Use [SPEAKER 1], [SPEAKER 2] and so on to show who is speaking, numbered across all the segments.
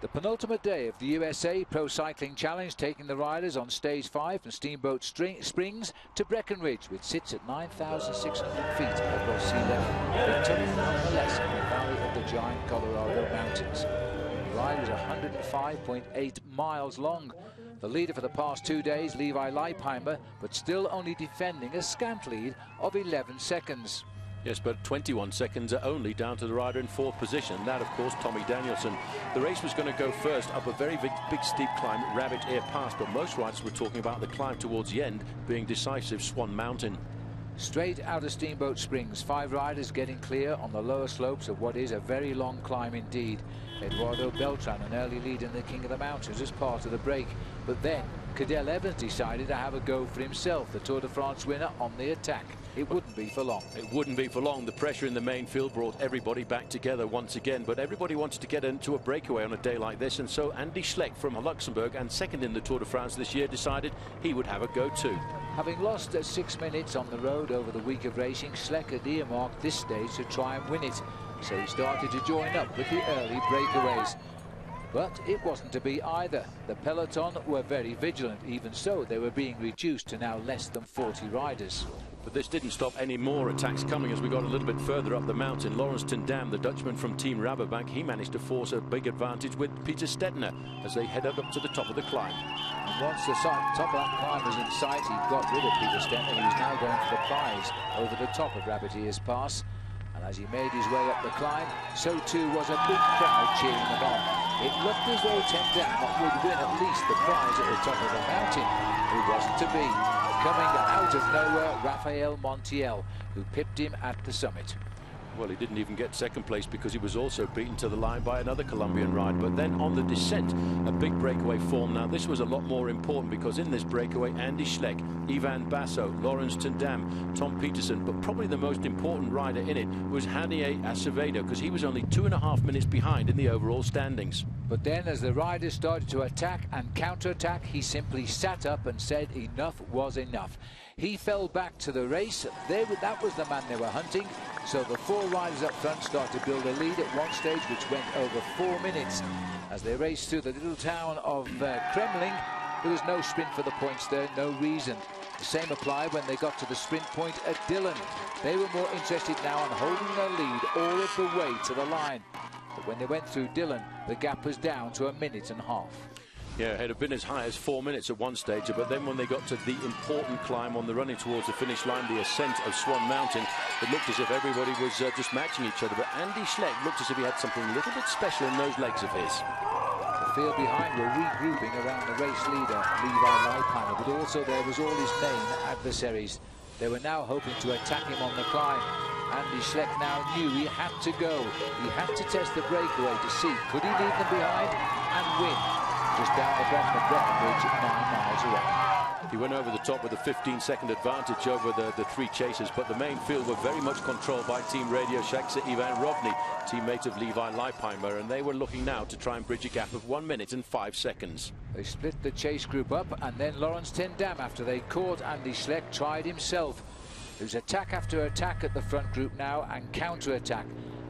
[SPEAKER 1] The penultimate day of the USA Pro Cycling Challenge, taking the riders on stage 5 from Steamboat Springs to Breckenridge, which sits at 9,600 feet above sea level, but tucked nonetheless in the valley of the giant Colorado Mountains. The ride was 105.8 miles long. The leader for the past 2 days, Levi Leipheimer, but still only defending a scant lead of 11 seconds.
[SPEAKER 2] Yes, but 21 seconds are only down to the rider in 4th position. That, of course, Tommy Danielson. The race was going to go first up a very big steep climb at Rabbit Ear Pass, but most riders were talking about the climb towards the end being decisive, Swan Mountain.
[SPEAKER 1] Straight out of Steamboat Springs, 5 riders getting clear on the lower slopes of what is a very long climb indeed. Eduardo Beltran, an early lead in the King of the Mountains, as part of the break. But then Cadel Evans decided to have a go for himself, the Tour de France winner, on the attack. It wouldn't be for long.
[SPEAKER 2] It wouldn't be for long. The pressure in the main field brought everybody back together once again, but everybody wanted to get into a breakaway on a day like this, and so Andy Schleck from Luxembourg, and second in the Tour de France this year, decided he would have a go too.
[SPEAKER 1] Having lost 6 minutes on the road over the week of racing, Schleck had earmarked this stage to try and win it, so he started to join up with the early breakaways. But it wasn't to be either. The peloton were very vigilant. Even so, they were being reduced to now less than 40 riders.
[SPEAKER 2] But this didn't stop any more attacks coming as we got a little bit further up the mountain. Laurens ten Dam, the Dutchman from Team Rabobank, he managed to force a big advantage with Peter Stettner as they headed up to the top of the climb.
[SPEAKER 1] And once the top of that climb was in sight, he got rid of Peter Stettner. He was now going for the prize over the top of Rabbit Ears Pass. And as he made his way up the climb, so too was a big crowd cheering him on. It looked as though ten Dam would win at least the prize at the top of the mountain. It wasn't to be. Coming out of nowhere, Rafael Montiel, who pipped him at the summit.
[SPEAKER 2] Well, he didn't even get second place because he was also beaten to the line by another Colombian rider. But then on the descent, a big breakaway formed. Now, this was a lot more important because in this breakaway, Andy Schleck, Ivan Basso, Laurens ten Dam, Tom Peterson, but probably the most important rider in it was Hanier Acevedo, because he was only 2.5 minutes behind in the overall standings.
[SPEAKER 1] But then as the riders started to attack and counter-attack, he simply sat up and said enough was enough. He fell back to the race. That was the man they were hunting. So the 4 riders up front started to build a lead at one stage which went over 4 minutes. As they raced through the little town of Kremling, there was no sprint for the points there, no reason. The same applied when they got to the sprint point at Dillon. They were more interested now on holding their lead all of the way to the line. But when they went through Dillon, the gap was down to 1.5 minutes.
[SPEAKER 2] Yeah, it had been as high as 4 minutes at one stage, but then when they got to the important climb on the running towards the finish line, the ascent of Swan Mountain, it looked as if everybody was just matching each other. But Andy Schleck looked as if he had something a little bit special in those legs of his.
[SPEAKER 1] The field behind were regrouping around the race leader, Levi Leipheimer, but also there was all his main adversaries. They were now hoping to attack him on the climb. Andy Schleck now knew he had to go. He had to test the breakaway to see could he leave them behind and win. Just down the bottom of Breckenridge, 9 miles away.
[SPEAKER 2] He went over the top with a 15-second advantage over the 3 chasers, but the main field were very much controlled by Team Radio Shakhtar Ivan Rovny, teammate of Levi Leipheimer, and they were looking now to try and bridge a gap of 1 minute and 5 seconds.
[SPEAKER 1] They split the chase group up, and then Laurens ten Dam, after they caught Andy Schleck, tried himself. There was attack after attack at the front group now, and counter-attack.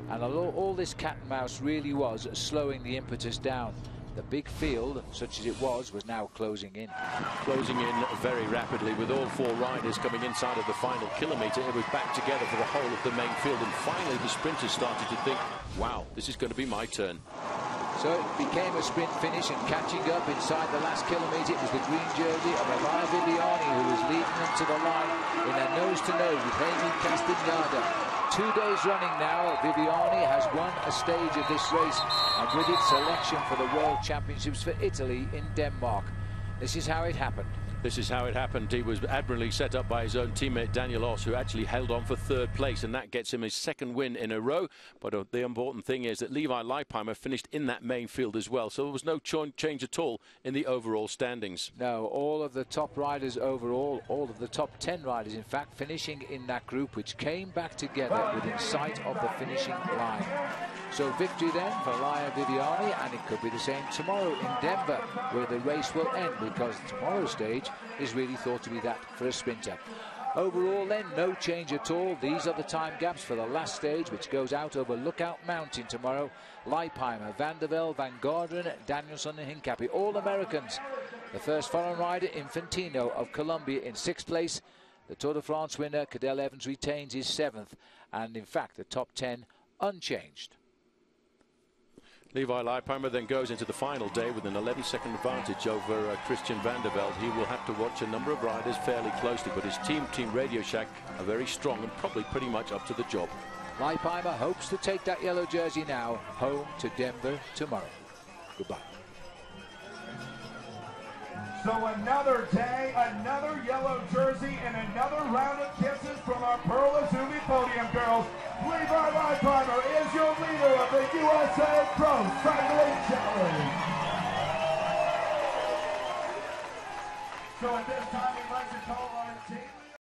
[SPEAKER 1] And all this cat and mouse really was slowing the impetus down. The big field, such as it was now closing in.
[SPEAKER 2] Closing in very rapidly with all 4 riders coming inside of the final kilometre. It was back together for the whole of the main field, and finally the sprinters started to think, wow, this is going to be my turn.
[SPEAKER 1] So it became a sprint finish, and catching up inside the last kilometre, it was the green jersey of Elia Viviani who was leading them to the line in a nose-to-nose with Jaime Castagnada. 2 days running now, Viviani has won a stage of this race, and with its selection for the World Championships for Italy in Denmark. This is how it happened.
[SPEAKER 2] This is how it happened. He was admirably set up by his own teammate Daniel Oss, who actually held on for 3rd place, and that gets him his 2nd win in a row. But the important thing is that Levi Leipheimer finished in that main field as well, so there was no change at all in the overall standings.
[SPEAKER 1] No, all of the top riders overall, all of the top 10 riders in fact, finishing in that group, which came back together within sight of the finishing line. So victory then for Elia Viviani, and it could be the same tomorrow in Denver, where the race will end, because tomorrow's stage is really thought to be that for a sprinter. Overall then, no change at all. These are the time gaps for the last stage, which goes out over Lookout Mountain tomorrow. Leipheimer, Van der Velde, Van Garderen, Danielson and Hincapie, all Americans. The first foreign rider, Infantino of Colombia, in 6th place. The Tour de France winner, Cadel Evans, retains his 7th. And in fact, the top 10 unchanged.
[SPEAKER 2] Levi Leipheimer then goes into the final day with an 11-second advantage over Christian Van der Velde. He will have to watch a number of riders fairly closely, but his team Radio Shack, are very strong and probably pretty much up to the job.
[SPEAKER 1] Leipheimer hopes to take that yellow jersey now home to Denver tomorrow. Goodbye.
[SPEAKER 3] So another day, another yellow jersey, and another round of kisses from our Pearl Izumi podium girls. Levi Leipheimer is your leader of the USA Pro Cycling Challenge. So at this time, we'd like to call our team.